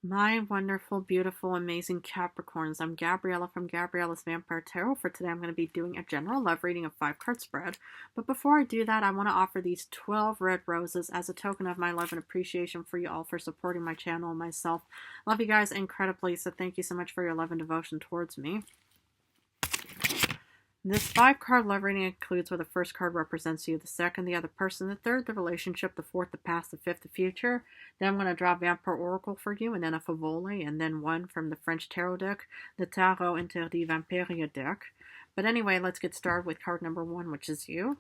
My wonderful, beautiful, amazing Capricorns. I'm Gabriella from Gabriella's Vampire Tarot. For today, I'm going to be doing a general love reading of 5 card spread. But before I do that, I want to offer these 12 red roses as a token of my love and appreciation for you all for supporting my channel and myself. Love you guys incredibly, so thank you so much for your love and devotion towards me. This 5 card love reading includes where the first card represents you, the second, the other person, the third, the relationship, the fourth, the past, the fifth, the future. Then I'm going to draw Vampire Oracle for you, and then a Favole, and then one from the French Tarot deck, the Tarot Interdit Vampiria deck. But anyway, let's get started with card number 1, which is you.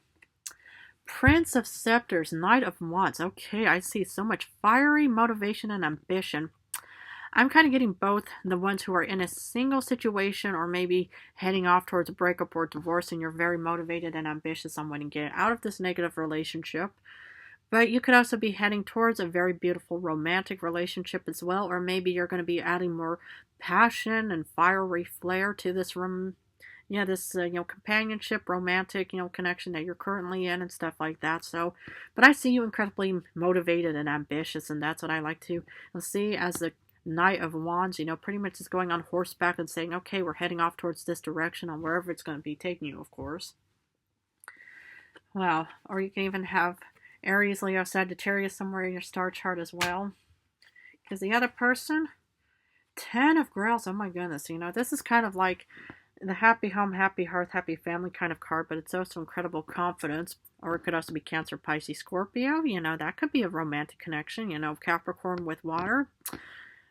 Prince of Scepters, Knight of Wands. Okay, I see so much fiery motivation and ambition. I'm kind of getting both the ones who are in a single situation or maybe heading off towards a breakup or divorce, and you're very motivated and ambitious on wanting to get out of this negative relationship. But you could also be heading towards a very beautiful romantic relationship as well, or maybe you're going to be adding more passion and fiery flair to this companionship, romantic, connection that you're currently in and stuff like that. So, but I see you incredibly motivated and ambitious, and that's what I like to see as the Knight of Wands, pretty much is going on horseback and saying, okay, we're heading off towards this direction, on wherever it's going to be taking you, of course. Wow. Or you can even have Aries, Leo, Sagittarius somewhere in your star chart as well. Because the other person, 10 of Grails, oh my goodness, this is kind of like the happy home, happy hearth, happy family kind of card, but it's also incredible confidence. Or it could also be Cancer, Pisces, Scorpio. That could be a romantic connection, Capricorn with water.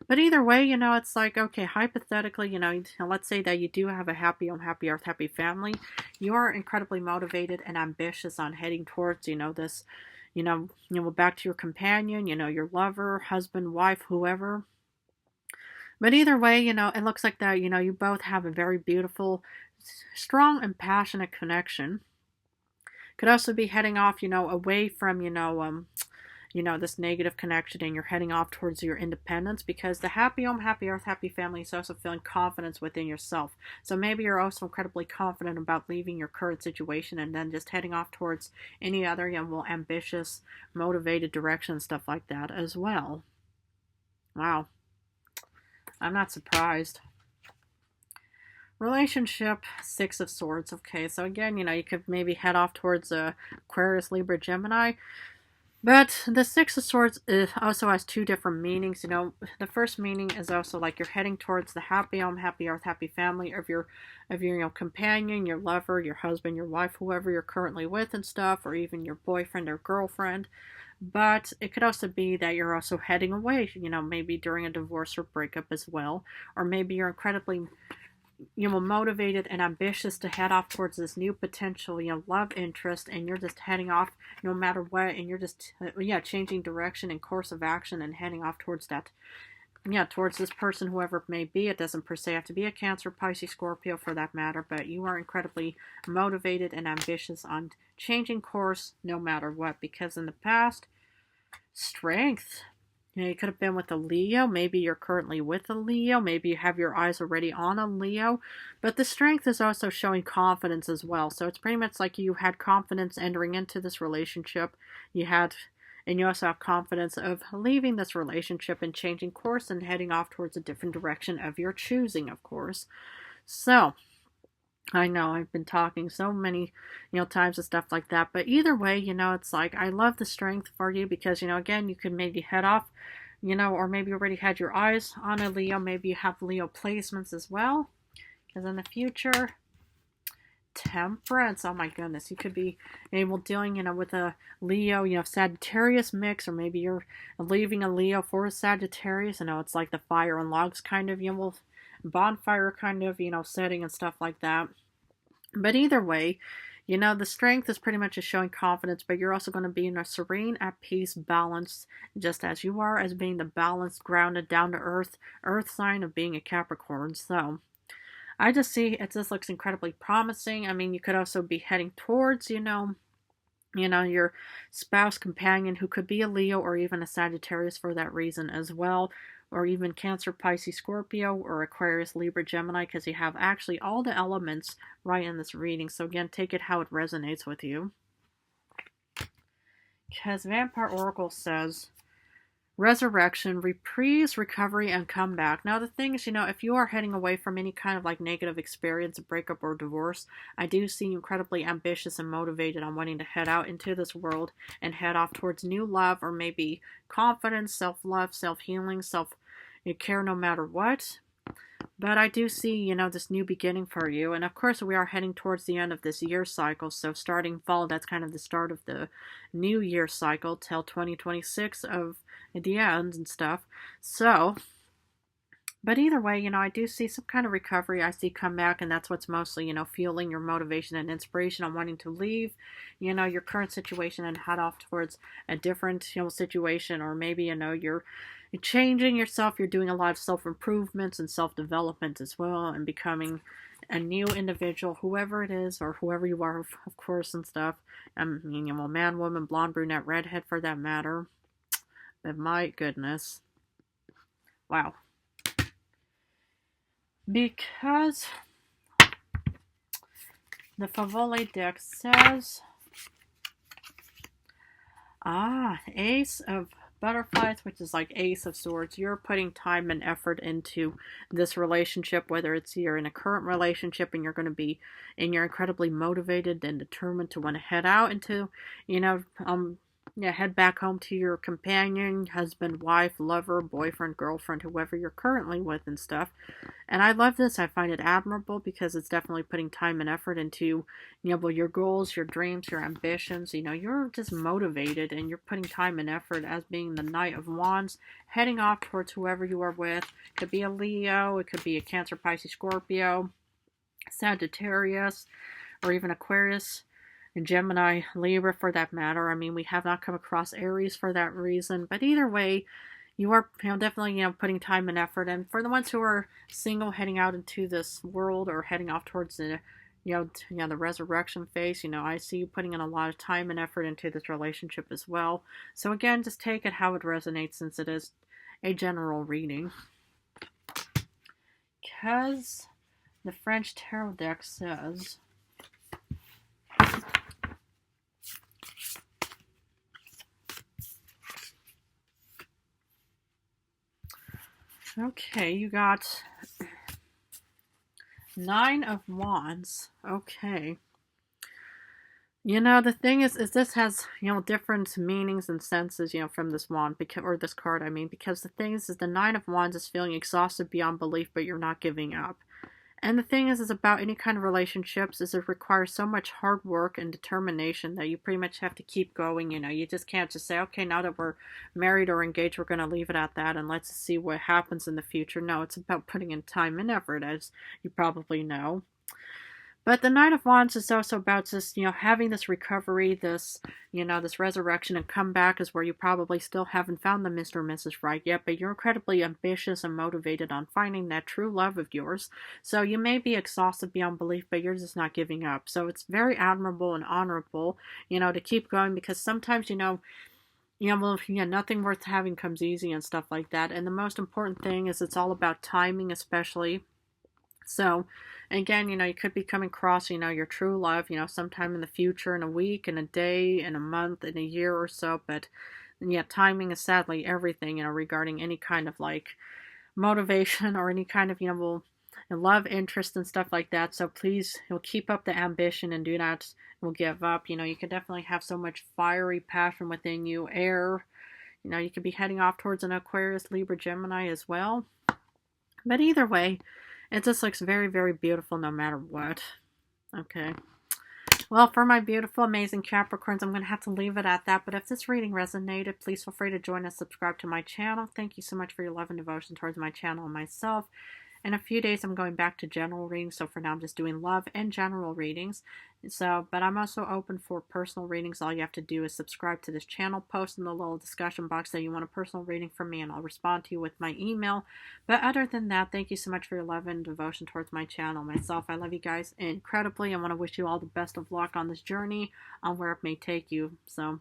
But either way, it's like, okay, hypothetically, let's say that you do have a happy home, happy earth, happy family. You are incredibly motivated and ambitious on heading towards, this, back to your companion, your lover, husband, wife, whoever. But either way, it looks like that, you both have a very beautiful, strong and passionate connection. Could also be heading off, away from, this negative connection, and you're heading off towards your independence, because the happy home, happy earth, happy family is also feeling confidence within yourself. So maybe you're also incredibly confident about leaving your current situation and then just heading off towards any other, more ambitious, motivated direction, stuff like that as well. Wow. I'm not surprised. Relationship, 6 of Swords. Okay, so again, you could maybe head off towards Aquarius, Libra, Gemini. But the 6 of Swords also has 2 different meanings. The first meaning is also like you're heading towards the happy home, happy earth, happy family of your companion, your lover, your husband, your wife, whoever you're currently with and stuff, or even your boyfriend or girlfriend. But it could also be that you're also heading away, maybe during a divorce or breakup as well. Or maybe you're incredibly motivated and ambitious to head off towards this new potential, love interest, and you're just heading off no matter what, and you're just, changing direction and course of action and heading off towards that, towards this person, whoever it may be. It doesn't per se have to be a Cancer, Pisces, Scorpio for that matter, but you are incredibly motivated and ambitious on changing course no matter what, because in the past, strength. You could have been with a Leo. Maybe you're currently with a Leo. Maybe you have your eyes already on a Leo. But the strength is also showing confidence as well. So it's pretty much like you had confidence entering into this relationship. And you also have confidence of leaving this relationship and changing course and heading off towards a different direction of your choosing, of course. So, I know I've been talking so many, times and stuff like that. But either way, it's like I love the strength for you because, again, you could maybe head off, or maybe you already had your eyes on a Leo. Maybe you have Leo placements as well. Because in the future, Temperance. Oh my goodness. You could be able dealing, with a Leo, Sagittarius mix, or maybe you're leaving a Leo for a Sagittarius. It's like the fire and logs kind of, bonfire kind of, setting and stuff like that. But either way, the strength is pretty much showing confidence, but you're also going to be in a serene, at peace, balanced, just as you are, as being the balanced, grounded, down to earth sign of being a Capricorn. So I just see it just looks incredibly promising. I mean, you could also be heading towards, your spouse, companion, who could be a Leo or even a Sagittarius for that reason as well. Or even Cancer, Pisces, Scorpio, or Aquarius, Libra, Gemini, because you have actually all the elements right in this reading. So again, take it how it resonates with you. Because Vampire Oracle says, resurrection, reprise, recovery, and comeback. Now, the thing is, if you are heading away from any kind of like negative experience, a breakup or divorce, I do see you incredibly ambitious and motivated on wanting to head out into this world and head off towards new love, or maybe confidence, self-love, self-healing, self-care no matter what. But I do see, this new beginning for you. And of course, we are heading towards the end of this year cycle. So starting fall, that's kind of the start of the new year cycle till 2026 of the end and stuff. So, but either way, I do see some kind of recovery. I see comeback, and that's what's mostly, fueling your motivation and inspiration on wanting to leave, your current situation and head off towards a different, situation, or maybe, you're changing yourself. You're doing a lot of self-improvements and self-development as well, and becoming a new individual, whoever it is, or whoever you are, of course, and stuff. I mean, man, woman, blonde, brunette, redhead, for that matter. But my goodness. Wow. Because the Favole deck says, Ace of Butterflies, which is like Ace of Swords. You're putting time and effort into this relationship, whether it's you're in a current relationship and you're incredibly motivated and determined to want to head out into, head back home to your companion, husband, wife, lover, boyfriend, girlfriend, whoever you're currently with and stuff. And I love this. I find it admirable because it's definitely putting time and effort into, your goals, your dreams, your ambitions. You're just motivated and you're putting time and effort as being the Knight of Wands, heading off towards whoever you are with. It could be a Leo, it could be a Cancer, Pisces, Scorpio, Sagittarius, or even Aquarius, and Gemini, Libra for that matter. I mean, we have not come across Aries for that reason, but either way, you are definitely putting time and effort. And for the ones who are single, heading out into this world or heading off towards the the resurrection phase, I see you putting in a lot of time and effort into this relationship as well. So again, just take it how it resonates, since it is a general reading. Because the French tarot deck says, okay, you got 9 of Wands. Okay. The thing is this has, different meanings and senses, from this wand, or this card, because the thing is the 9 of Wands is feeling exhausted beyond belief, but you're not giving up. And the thing is about any kind of relationships is it requires so much hard work and determination that you pretty much have to keep going. You just can't just say, okay, now that we're married or engaged, we're going to leave it at that and let's see what happens in the future. No, it's about putting in time and effort, as you probably know. But the Knight of Wands is also about just, having this recovery, this, this resurrection and comeback is where you probably still haven't found the Mr. or Mrs. Right yet, but you're incredibly ambitious and motivated on finding that true love of yours. So you may be exhausted beyond belief, but you're just not giving up. So it's very admirable and honorable, to keep going, because sometimes, nothing worth having comes easy and stuff like that. And the most important thing is it's all about timing, especially. So, again, you could be coming across, your true love, sometime in the future, in a week, in a day, in a month, in a year or so. But, yeah, timing is sadly everything, regarding any kind of, like, motivation or any kind of, love interest and stuff like that. So please, keep up the ambition and do not give up. You could definitely have so much fiery passion within you. Air, you could be heading off towards an Aquarius, Libra, Gemini as well. But either way, it just looks very, very beautiful no matter what. Okay. Well, for my beautiful, amazing Capricorns, I'm going to have to leave it at that. But if this reading resonated, please feel free to join and subscribe to my channel. Thank you so much for your love and devotion towards my channel and myself. In a few days, I'm going back to general readings. So for now, I'm just doing love and general readings. But I'm also open for personal readings. All you have to do is subscribe to this channel, post in the little discussion box that you want a personal reading from me, and I'll respond to you with my email. But other than that, thank you so much for your love and devotion towards my channel. Myself, I love you guys incredibly. I want to wish you all the best of luck on this journey, on where it may take you. So